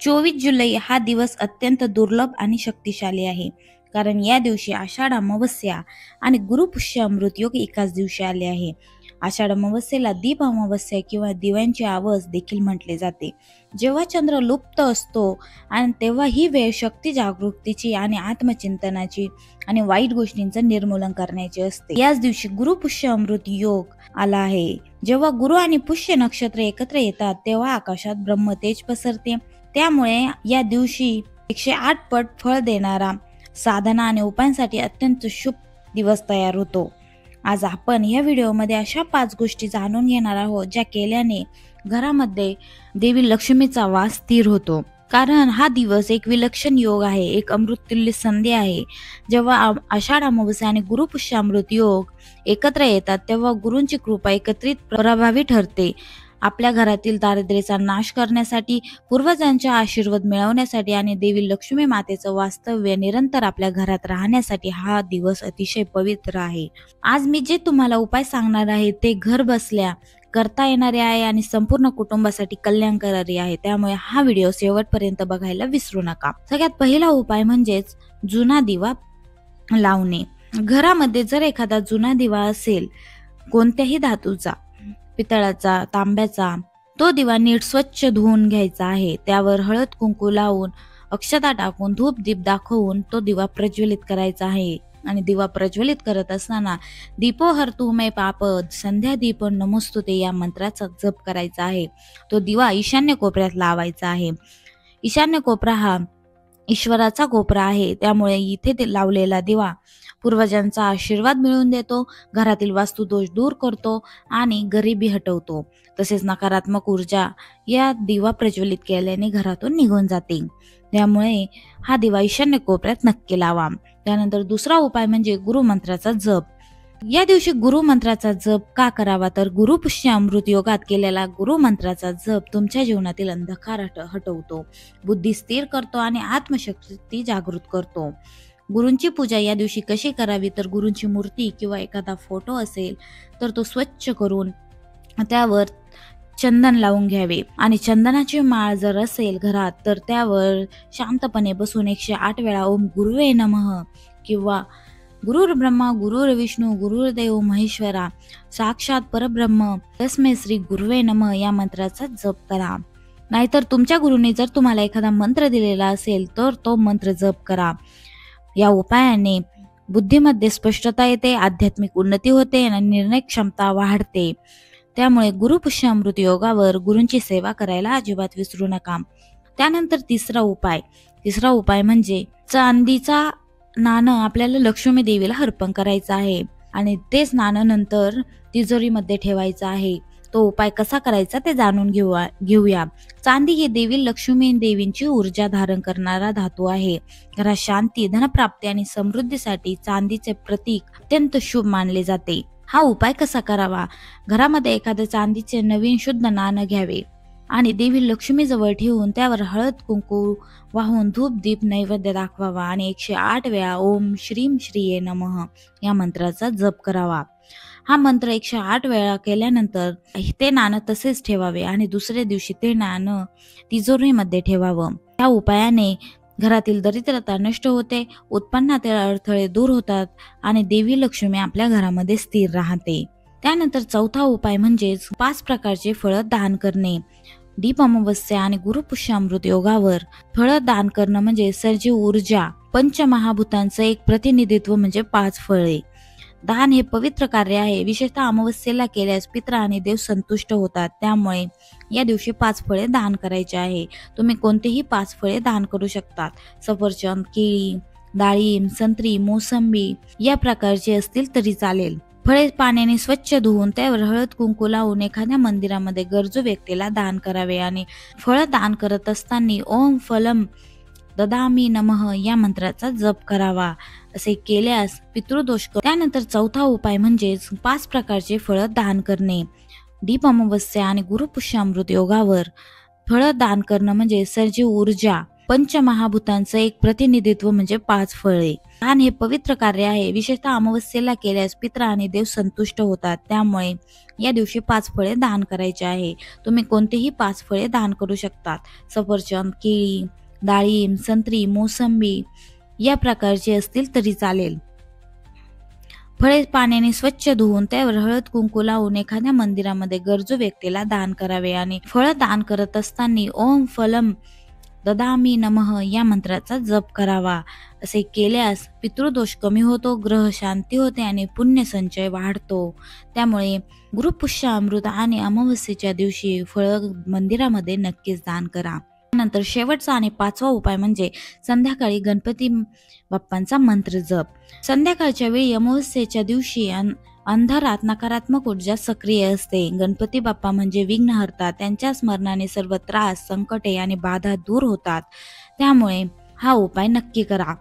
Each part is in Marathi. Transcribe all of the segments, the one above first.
24 जुलै हा दिवस अत्यंत दुर्लभ आणि शक्तिशाली आहे. कारण या दिवशी आषाढ अमावस्या आणि गुरुपुष्य अमृत योग एकाच दिवशी आले आहे. आषाढ अमावस्येला दीप अमावस्या किंवा दिव्यांची आवस देखील म्हटले जाते. जेव्हा चंद्र लुप्त असतो आणि तेव्हा ही वेळ शक्ती जागृतीची आणि आत्मचिंतनाची आणि वाईट गोष्टींचं निर्मूलन करण्याची असते. याच दिवशी गुरुपुष्य अमृत योग आला आहे. जेव्हा गुरु आणि पुष्य नक्षत्र एकत्र येतात तेव्हा आकाशात ब्रह्मतेज पसरते. त्यामुळे या दिवशी 108 पट फळ देणारा साधना आणि उपायांसाठी अत्यंत शुभ दिवस तयार होतो. आज आपण या व्हिडिओमध्ये अशा 5 गोष्टी जाणून घेणार आहोत ज्या केल्याने घरामध्ये देवी लक्ष्मीचा वास स्थिर होतो. कारण हा दिवस एक विलक्षण योग आहे, एक अमृततुल्य संधी आहे. जेव्हा आषाढ अमावस्या आणि गुरुपुष्य अमृत योग एकत्र येतात तेव्हा गुरूंची कृपा एकत्रित प्रभावी ठरते. आपल्या घरातील दारिद्र्याचा नाश करण्यासाठी, पूर्वजांचा आशीर्वाद मिळवण्यासाठी आणि देवी लक्ष्मी मातेचं वास्तव्य निरंतर आपल्या घरात राहण्यासाठी हा दिवस अतिशय पवित्र आहे. आज मी जे तुम्हाला उपाय सांगणार आहे ते घर बसल्या करता येणारे आहे आणि संपूर्ण कुटुंबासाठी कल्याणकारी आहे. त्यामुळे हा व्हिडिओ शेवटपर्यंत बघायला विसरू नका. सगळ्यात पहिला उपाय म्हणजेच जुना दिवा लावणे. घरामध्ये जर एखादा जुना दिवा असेल, कोणत्याही धातूचा, पितळाचा, तांब्याचा, तो दिवा नीट स्वच्छ धुवून घ्यायचा आहे. त्यावर हळद कुंकू लावून, अक्षता टाकून, धूप दीप दाखवून तो दिवा प्रज्वलित करायचा आहे. आणि दिवा प्रज्वलित करत असताना दीपो हरतु मे पाप संध्या दीप नमोस्तुते या मंत्राचा जप करायचा आहे. तो दिवा ईशान्य कोपऱ्यात लावायचा आहे. ईशान्य कोपरा हा ईश्वराचा कोपरा आहे. त्यामुळे इथे ते लावलेला दिवा पूर्वजांचा आशीर्वाद मिळवून देतो, घरातील वास्तुदोष दूर करतो आणि गरिबी हटवतो. तसेच नकारात्मक ऊर्जा या दिवा प्रज्वलित केल्याने घरातून निघून जाते. त्यामुळे हा दिवा ईशान्य कोपऱ्यात नक्की लावा. त्यानंतर दुसरा उपाय म्हणजे गुरुमंत्राचा जप. या दिवशी गुरुमंत्राचा जप का करावा तर गुरुपुष्य अमृत योगात केलेला गुरुमंत्राचा जप तुमच्या जीवनातील अंधकार हटवतो, बुद्धी स्थिर करतो आणि आत्मशक्ती जागृत करतो. गुरूंची पूजा या दिवशी कशी करावी तर गुरूंची मूर्ती किंवा एखादा फोटो असेल तर तो स्वच्छ करून त्यावर चंदन लावून घ्यावे आणि चंदनाची माळ जर असेल घरात तर त्यावर शांतपणे बसून 108 वेळा ओम गुरुवे नमः किंवा गुरुर ब्रह्मा गुरुर विष्णू गुरुर्देव महेश्वरा साक्षात परब्रह्म तस्मै श्री गुरुवे नमः या मंत्राचा जप करा. नाहीतर तुमच्या गुरुने जर तुम्हाला एखादा मंत्र दिलेला असेल तर तो मंत्र जप करा. या उपायाने बुद्धीमध्ये स्पष्टता येते, आध्यात्मिक उन्नती होते आणि निर्णय क्षमता वाढते. त्यामुळे गुरुपुष्य अमृत योगावर गुरूंची सेवा करायला अजिबात विसरू नका. त्यानंतर तिसरा उपाय म्हणजे चांदीचा नाणं आपल्याला लक्ष्मी देवीला अर्पण करायचं आहे आणि तेच नाणं नंतर तिजोरीमध्ये ठेवायचं आहे. तो उपाय कसा करायचा ते जाणून घेऊया. चांदी ही देवी लक्ष्मी देवींची ऊर्जा धारण करणारा धातू आहे. घरात शांती, धनप्राप्ती आणि समृद्धीसाठी चांदीचे प्रतीक अत्यंत शुभ मानले जाते. हा उपाय कसा करावा? घरामध्ये एखादं चांदीचे नवीन शुद्ध नाणं घ्यावे आणि देवी लक्ष्मी जवळ ठेवून त्यावर हळद कुंकू वाहून धूप दीप नैवेद्य दाखवावा आणि 108 वेळा ओम श्रीम श्रीये नमः या मंत्राचा जप करावा. हा मंत्र 108 वेळा केल्यानंतर ते नाणं तसेच ठेवावे आणि दुसऱ्या दिवशी ते नाणं तिजोरीमध्ये ठेवावं. या उपायाने घरातील दरिद्रता नष्ट होते, उत्पन्नातील अडथळे दूर होतात आणि देवी लक्ष्मी आपल्या घरामध्ये स्थिर राहते. त्यानंतर चौथा उपाय म्हणजेच 5 प्रकारचे फळं दान करणे. दीप अमावस्या आणि गुरुपुष्य अमृत योगावर फळं दान करणं म्हणजे सजीव ऊर्जा, पंचमहाभूतांचं एक प्रतिनिधित्व म्हणजे 5 फळे. दान हे पवित्र कार्य आहे. विशेषतः अमावस्येला केल्यास पित्र आणि देव संतुष्ट होतात. त्यामुळे या दिवशी 5 फळे दान करायचे आहे. तुम्ही कोणतेही 5 फळे दान करू शकतात. सफरचंद, केळी, डाळिंब, संत्री, मोसंबी या प्रकारचे असतील तरी चालेल. फळे पाण्याने स्वच्छ धुवून त्यावर हळद कुंकू लावून एखाद्या मंदिरामध्ये गरजू व्यक्तीला दान करावे आणि फळ दान करत असताना ओम फलम ददामी नमः या मंत्राचा जप करावा. असे केल्यास पितृदोष. त्यानंतर चौथा उपाय म्हणजेच 5 प्रकारचे फळं दान करणे. दीप अमावस्या आणि गुरुपुष्य अमृत योगावर फळं दान करणं म्हणजे सजीव ऊर्जा, पंचमहाभूतांचं एक प्रतिनिधित्व म्हणजे 5 फळे. दान हे पवित्र कार्य आहे. विशेषतः अमावस्येला केल्यास पित्र आणि देव संतुष्ट होतात. त्यामुळे या दिवशी 5 फळे दान करायचे आहे. तुम्ही कोणतेही 5 फळे दान करू शकतात. सफरचंद, केळी, डाळिंब, संत्री, मोसंबी या प्रकारचे असतील तरी चालेल. फळे पाण्याने स्वच्छ धुवून त्यावर हळद कुंकू लावून एखाद्या मंदिरामध्ये गरजू व्यक्तीला दान करावे आणि फळ दान करत असताना ओम फलम ददामी नमः या मंत्राचा जप करावा. असे केल्यास पितृदोष कमी होतो, ग्रह शांती होते आणि पुण्य संचय वाढतो. त्यामुळे गुरुपुष्य अमृत आणि अमावस्येच्या दिवशी फळ मंदिरामध्ये नक्कीच दान करा. नंतर शेवटचा आणि 5वा उपाय म्हणजे संध्याकाळी गणपती बाप्पांचा मंत्र जप. संध्याकाळच्या वेळी अमावस्येच्या दिवशी अंधारात नकारात्मक ऊर्जा सक्रिय असते. गणपती बाप्पा म्हणजे विघ्नहर्ता. त्यांच्या स्मरणाने सर्व त्रास, संकटे आणि बाधा दूर होतात. त्यामुळे हा उपाय नक्की करा.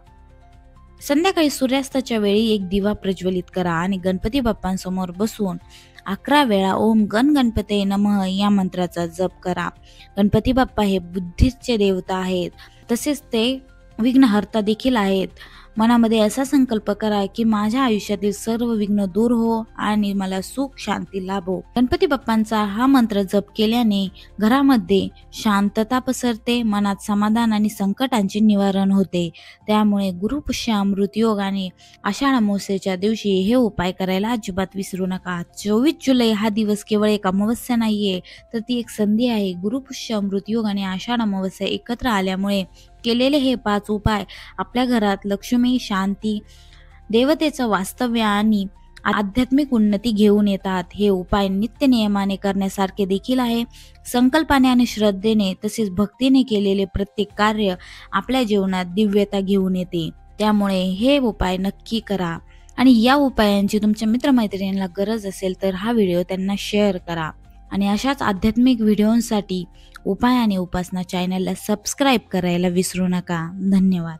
संध्याकाळी सूर्यास्ताच्या वेळी एक दिवा प्रज्वलित करा आणि गणपती बाप्पांसमोर बसून 11 वेळा ओम गण गणपते नमः या मंत्राचा जप करा. गणपती बाप्पा हे बुद्धीचे देवता आहेत, तसेच ते विघ्नहर्ता देखील आहेत. मनामध्ये असा संकल्प करा की माझ्या आयुष्यातील सर्व विघ्न दूर हो आणि मला सुख शांती लाभो. गणपती बाप्पांचा हा मंत्र जप केल्याने घरामध्ये शांतता पसरते, मनात समाधान आणि संकटांचे निवारण होते. त्यामुळे गुरुपुष्य अमृत योग आणि आषाढ अमावस्येच्या दिवशी हे उपाय करायला अजिबात विसरू नका. 24 जुलै हा दिवस केवळ एक अमावस्या नाहीये, तर ती एक संधी आहे. गुरुपुष्य अमृत योग आणि आषाढ अमावस्या एकत्र आल्यामुळे केलेले हे 5 उपाय आपल्या घरात लक्ष्मी, शांती, देवतेचं वास्तव्य आणि आध्यात्मिक उन्नती घेऊन येतात. हे उपाय नित्य नियमाने करण्यासारखे देखील आहे. संकल्पाने आणि श्रद्धेने तसेच भक्तीने केलेले प्रत्येक कार्य आपल्या जीवनात दिव्यता घेऊन येते. त्यामुळे हे उपाय नक्की करा आणि या उपायांची तुमच्या मित्रमैत्रिणींना गरज असेल तर हा व्हिडिओ त्यांना शेअर करा. आणि अशाच आध्यात्मिक व्हिडिओंसाठी उपाय आणि उपासना चॅनलला सबस्क्राईब करायला विसरू नका. धन्यवाद.